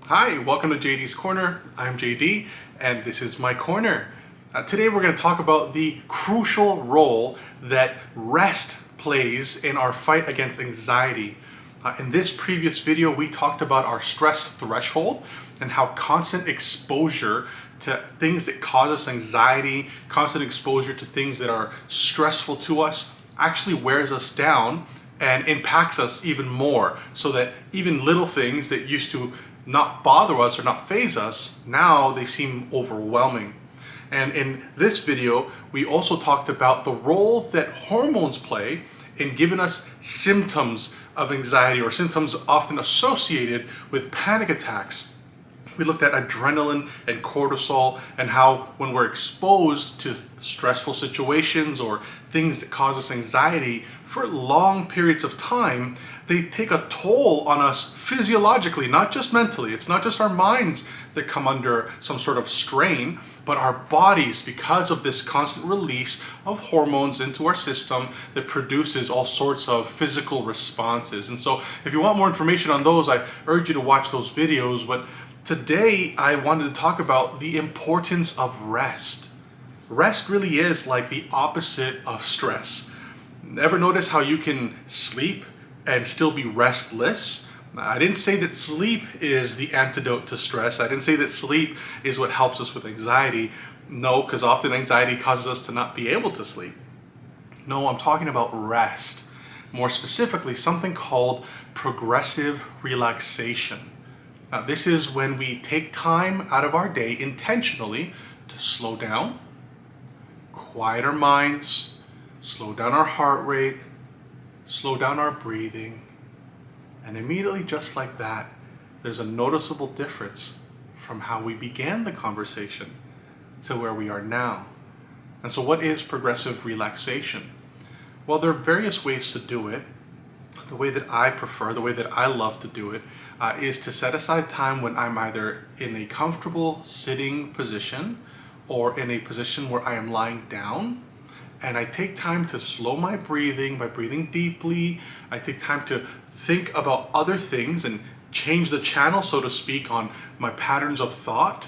Hi, welcome to JD's Corner. I'm JD, and this is my corner. Today we're going to talk about the crucial role that rest plays in our fight against anxiety. In this previous video, we talked about our stress threshold and how constant exposure to things that cause us anxiety, constant exposure to things that are stressful to us actually wears us down and impacts us even more, so that even little things that used to not bother us or not faze us, now they seem overwhelming. And in this video, we also talked about the role that hormones play in giving us symptoms of anxiety, or symptoms often associated with panic attacks. We looked at adrenaline and cortisol, and how when we're exposed to stressful situations or things that cause us anxiety for long periods of time, they take a toll on us physiologically, not just mentally. It's not just our minds that come under some sort of strain, but our bodies, because of this constant release of hormones into our system that produces all sorts of physical responses. And so if you want more information on those, I urge you to watch those videos. But today I wanted to talk about the importance of rest. Rest really is like the opposite of stress. Ever notice how you can sleep and still be restless? I didn't say that sleep is the antidote to stress. I didn't say that sleep is what helps us with anxiety. No, because often anxiety causes us to not be able to sleep. No, I'm talking about rest. More specifically, something called progressive relaxation. Now, this is when we take time out of our day intentionally to slow down, quiet our minds, slow down our heart rate, slow down our breathing, and immediately, just like that, there's a noticeable difference from how we began the conversation to where we are now. And so what is progressive relaxation? Well, there are various ways to do it. The way that I prefer, the way that I love to do it, is to set aside time when I'm either in a comfortable sitting position or in a position where I am lying down. And I take time to slow my breathing by breathing deeply. I take time to think about other things and change the channel, so to speak, on my patterns of thought,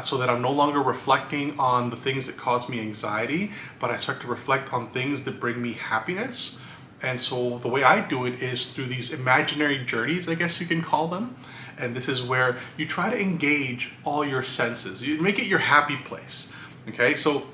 so that I'm no longer reflecting on the things that cause me anxiety, but I start to reflect on things that bring me happiness. And so the way I do it is through these imaginary journeys, I guess you can call them. And this is where you try to engage all your senses. You make it your happy place. Okay, so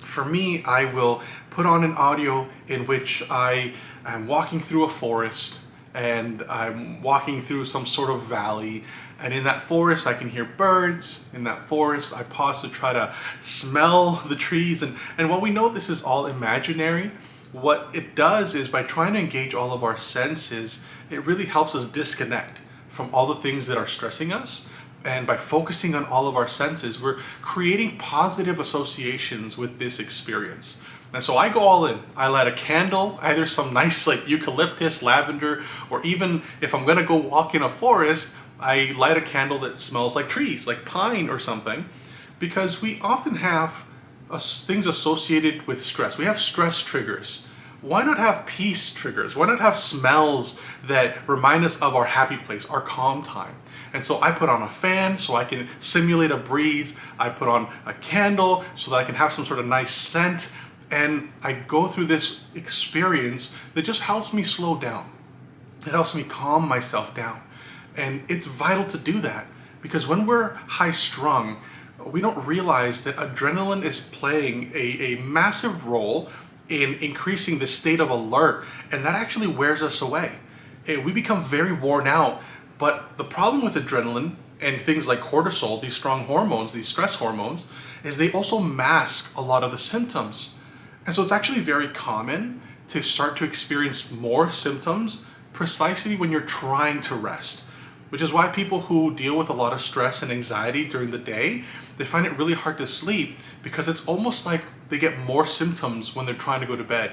for me, I will put on an audio in which I am walking through a forest, and I'm walking through some sort of valley, and in that forest I can hear birds. In that forest I pause to try to smell the trees, and while we know this is all imaginary, what it does is, by trying to engage all of our senses, it really helps us disconnect from all the things that are stressing us. And by focusing on all of our senses, we're creating positive associations with this experience. And so I go all in. I light a candle, either some nice like eucalyptus, lavender, or even if I'm gonna go walk in a forest, I light a candle that smells like trees, like pine or something, because we often have things associated with stress. We have stress triggers. Why not have peace triggers? Why not have smells that remind us of our happy place, our calm time? And so I put on a fan so I can simulate a breeze. I put on a candle so that I can have some sort of nice scent. And I go through this experience that just helps me slow down. It helps me calm myself down. And it's vital to do that, because when we're high strung, we don't realize that adrenaline is playing a massive role in increasing the state of alert, and that actually wears us away. We become very worn out. But the problem with adrenaline and things like cortisol, these strong hormones, these stress hormones, is they also mask a lot of the symptoms. And so it's actually very common to start to experience more symptoms precisely when you're trying to rest, which is why people who deal with a lot of stress and anxiety during the day, they find it really hard to sleep, because it's almost like they get more symptoms when they're trying to go to bed.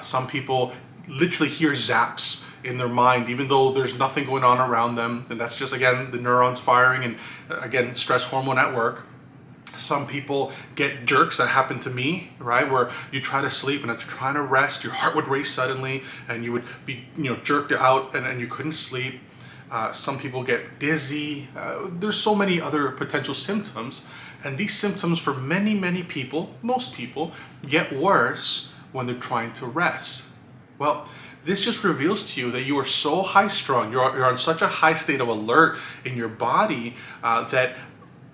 Some people literally hear zaps in their mind, even though there's nothing going on around them. And that's just, again, the neurons firing, and again, stress hormone at work. Some people get jerks. That happened to me, right? Where you try to sleep, and as you're trying to rest, your heart would race suddenly and you would be, jerked out, and you couldn't sleep. Some people get dizzy. There's so many other potential symptoms. And these symptoms for many people, most people, get worse when they're trying to rest. Well, this just reveals to you that you are so high strung, you're on such a high state of alert in your body that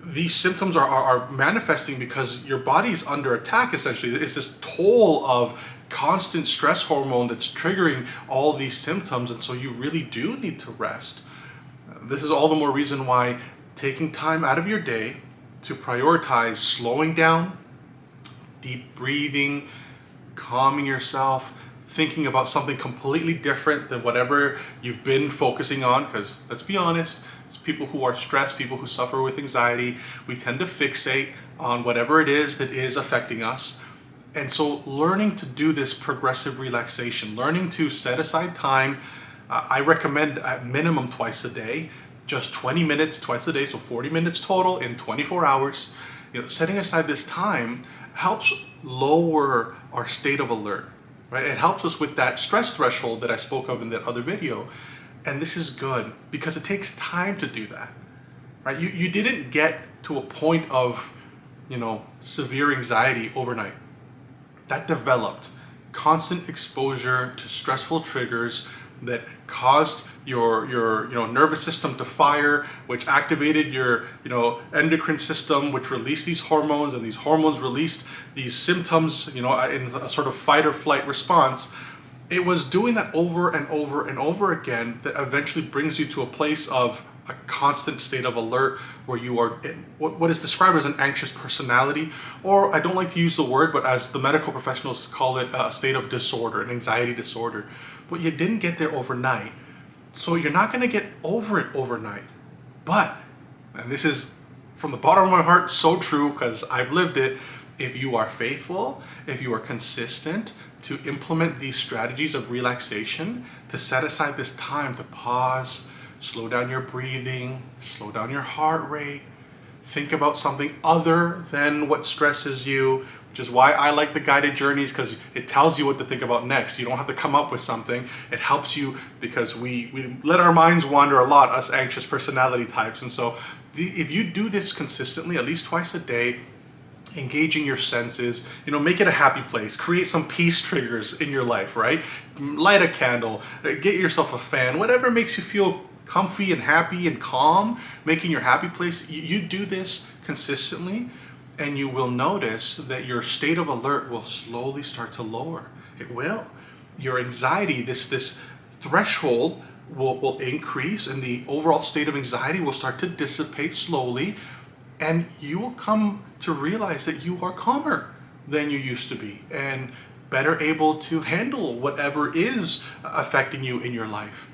these symptoms are manifesting because your body is under attack, essentially. It's this toll of constant stress hormone that's triggering all these symptoms, and so you really do need to rest. This is all the more reason why taking time out of your day to prioritize slowing down, deep breathing, calming yourself, thinking about something completely different than whatever you've been focusing on, because let's be honest, people who are stressed, people who suffer with anxiety, we tend to fixate on whatever it is that is affecting us. And so learning to do this progressive relaxation, learning to set aside time, I recommend at minimum twice a day, just 20 minutes twice a day, so 40 minutes total in 24 hours. Setting aside this time helps lower our state of alert, right? It helps us with that stress threshold that I spoke of in that other video. And this is good because it takes time to do that, right? You didn't get to a point of, severe anxiety overnight. That developed constant exposure to stressful triggers that caused your nervous system to fire, which activated your endocrine system, which released these hormones, and these hormones released these symptoms, in a sort of fight or flight response. It was doing that over and over and over again that eventually brings you to a place of a constant state of alert where you are in what is described as an anxious personality, or I don't like to use the word, but as the medical professionals call it, a state of disorder, an anxiety disorder. But you didn't get there overnight. So you're not going to get over it overnight. But, and this is from the bottom of my heart so true because I've lived it, if you are faithful, if you are consistent to implement these strategies of relaxation, to set aside this time to pause, slow down your breathing, slow down your heart rate, think about something other than what stresses you, which is why I like the guided journeys, because it tells you what to think about next. You don't have to come up with something. It helps you because we let our minds wander a lot, us anxious personality types. And so if you do this consistently, at least twice a day, engaging your senses, make it a happy place, create some peace triggers in your life, right? Light a candle, get yourself a fan, whatever makes you feel comfy and happy and calm, making your happy place. You do this consistently and you will notice that your state of alert will slowly start to lower. It will. Your anxiety, this threshold will increase, and the overall state of anxiety will start to dissipate slowly, and you will come to realize that you are calmer than you used to be and better able to handle whatever is affecting you in your life.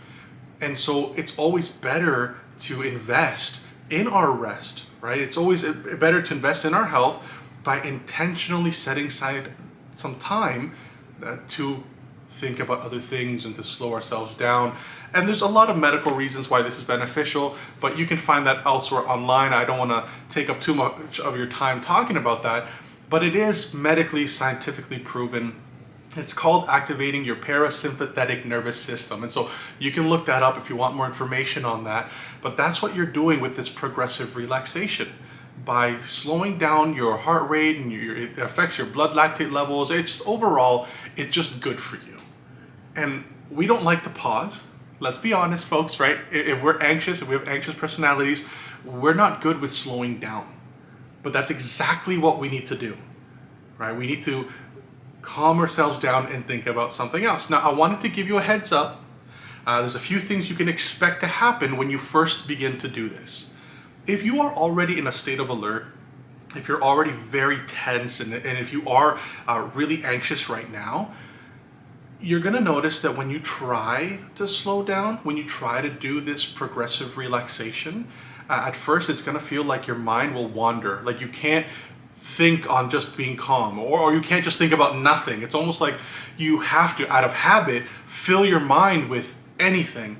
And so it's always better to invest in our rest, right? It's always better to invest in our health by intentionally setting aside some time to think about other things and to slow ourselves down. And there's a lot of medical reasons why this is beneficial, but you can find that elsewhere online. I don't want to take up too much of your time talking about that, but it is medically, scientifically proven. It's called activating your parasympathetic nervous system. And so you can look that up if you want more information on that. But that's what you're doing with this progressive relaxation. By slowing down your heart rate, and it affects your blood lactate levels. It's just good for you. And we don't like to pause. Let's be honest, folks, right? If we're anxious, if we have anxious personalities, we're not good with slowing down. But that's exactly what we need to do, right? We need to calm ourselves down and think about something else. Now, I wanted to give you a heads up. There's a few things you can expect to happen when you first begin to do this. If you are already in a state of alert, if you're already very tense, and if you are really anxious right now, you're going to notice that when you try to slow down, when you try to do this progressive relaxation, at first it's going to feel like your mind will wander. Like you can't think on just being calm, or you can't just think about nothing. It's almost like you have to, out of habit, fill your mind with anything.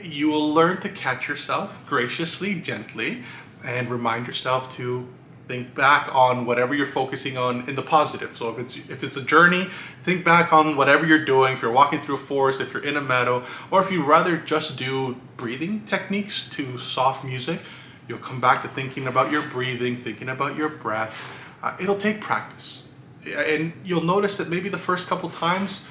You will learn to catch yourself graciously, gently, and remind yourself to Think back on whatever you're focusing on in the positive. So if it's a journey, think back on whatever you're doing. If you're walking through a forest, if you're in a meadow, or if you rather just do breathing techniques to soft music, you'll come back to thinking about your breathing, thinking about your breath. It'll take practice. And you'll notice that maybe the first couple times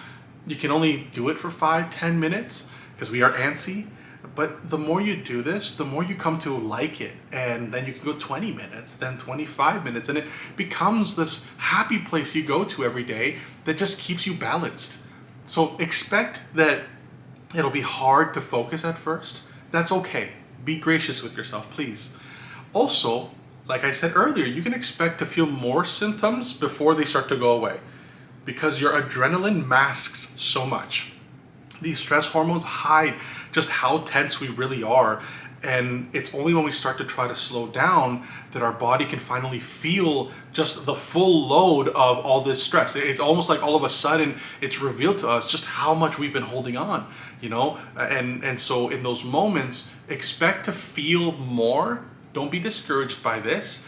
you can only do it for 5-10 minutes because we are antsy. But the more you do this, the more you come to like it. And then you can go 20 minutes, then 25 minutes. And it becomes this happy place you go to every day that just keeps you balanced. So expect that it'll be hard to focus at first. That's okay. Be gracious with yourself, please. Also, like I said earlier, you can expect to feel more symptoms before they start to go away because your adrenaline masks so much. These stress hormones hide just how tense we really are. And it's only when we start to try to slow down that our body can finally feel just the full load of all this stress. It's almost like all of a sudden it's revealed to us just how much we've been holding on, you know? And so in those moments, expect to feel more. Don't be discouraged by this.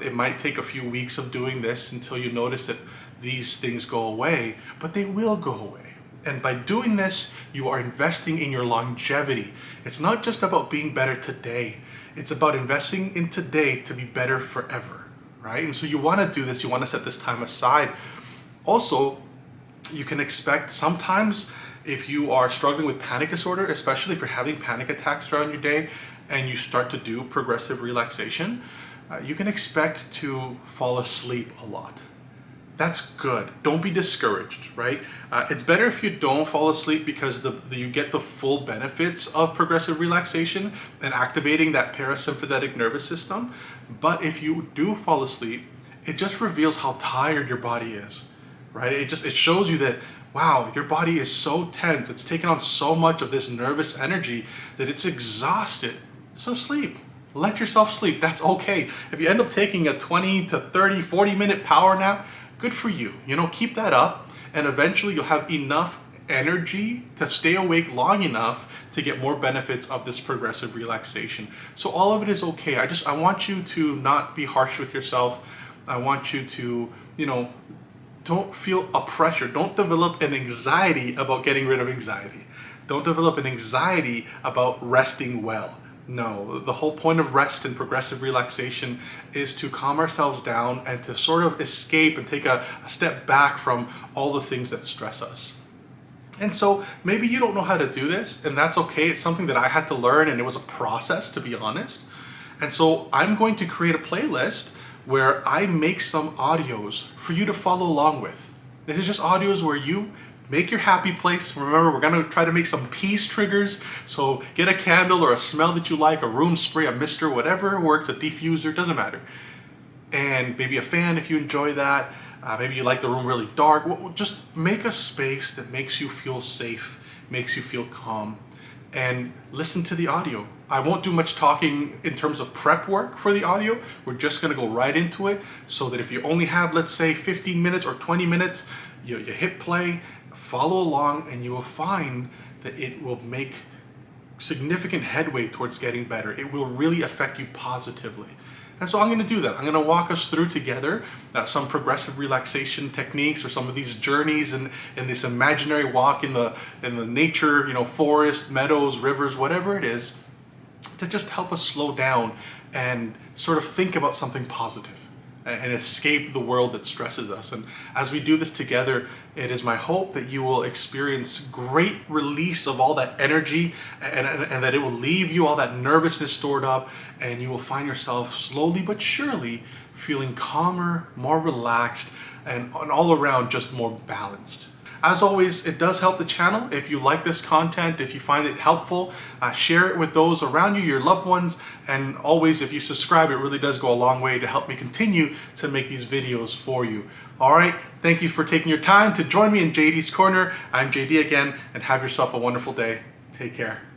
It might take a few weeks of doing this until you notice that these things go away, but they will go away. And by doing this, you are investing in your longevity. It's not just about being better today. It's about investing in today to be better forever, right? And so you want to do this. You want to set this time aside. Also, you can expect sometimes if you are struggling with panic disorder, especially if you're having panic attacks throughout your day and you start to do progressive relaxation, you can expect to fall asleep a lot. That's good. Don't be discouraged, right? It's better if you don't fall asleep because you get the full benefits of progressive relaxation and activating that parasympathetic nervous system. But if you do fall asleep, it just reveals how tired your body is, right? It shows you that, wow, your body is so tense. It's taken on so much of this nervous energy that it's exhausted. So sleep. Let yourself sleep. That's okay. If you end up taking a 20 to 30, 40-minute power nap, good for you. You know, keep that up and eventually you'll have enough energy to stay awake long enough to get more benefits of this progressive relaxation. So all of it is okay. I want you to not be harsh with yourself. I want you to, you know, don't feel a pressure. Don't develop an anxiety about getting rid of anxiety. Don't develop an anxiety about resting well. No, the whole point of rest and progressive relaxation is to calm ourselves down and to sort of escape and take a step back from all the things that stress us. And so maybe you don't know how to do this, and that's okay. It's something that I had to learn, and it was a process, to be honest. And so I'm going to create a playlist where I make some audios for you to follow along with. This is just audios where you make your happy place. Remember, we're gonna try to make some peace triggers. So get a candle or a smell that you like, a room spray, a mister, whatever works, a diffuser, doesn't matter. And maybe a fan if you enjoy that. Maybe you like the room really dark. Just make a space that makes you feel safe, makes you feel calm, and listen to the audio. I won't do much talking in terms of prep work for the audio. We're just gonna go right into it so that if you only have, let's say, 15 minutes or 20 minutes, you hit play, follow along, and you will find that it will make significant headway towards getting better. It will really affect you positively. And so I'm going to do that. I'm going to walk us through together some progressive relaxation techniques or some of these journeys in this imaginary walk in the nature, you know, forest, meadows, rivers, whatever it is, to just help us slow down and sort of think about something positive and escape the world that stresses us. And as we do this together, it is my hope that you will experience great release of all that energy and that it will leave you all that nervousness stored up, and you will find yourself slowly but surely feeling calmer, more relaxed, and all around just more balanced. As always, it does help the channel. If you like this content, if you find it helpful, share it with those around you, your loved ones, and always, if you subscribe, it really does go a long way to help me continue to make these videos for you. All right, thank you for taking your time to join me in JD's Corner. I'm JD again, and have yourself a wonderful day. Take care.